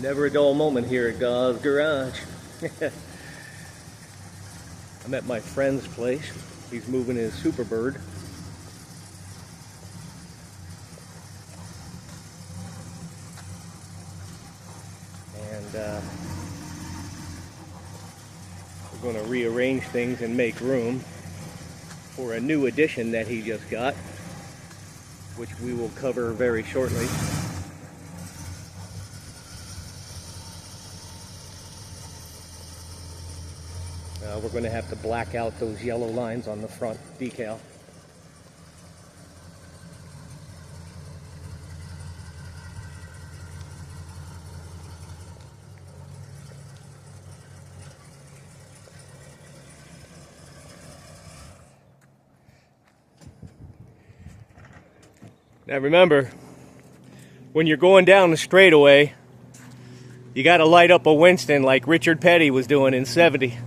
Never a dull moment here at God's Garage. I'm at my friend's place. He's moving his Superbird. And we're going to rearrange things and make room for a new addition that he just got, which we will cover very shortly. We're going to have to black out those yellow lines on the front decal. Now remember, when you're going down the straightaway, you got to light up a Winston like Richard Petty was doing in '70.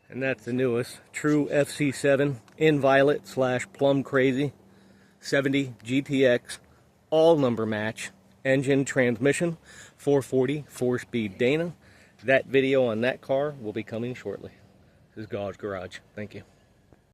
And that's the newest, true FC7 in violet / plum crazy 70 GTX, all number match, engine, transmission, 440 4-speed Dana. That video on that car will be coming shortly. This is God's Garage. Thank you.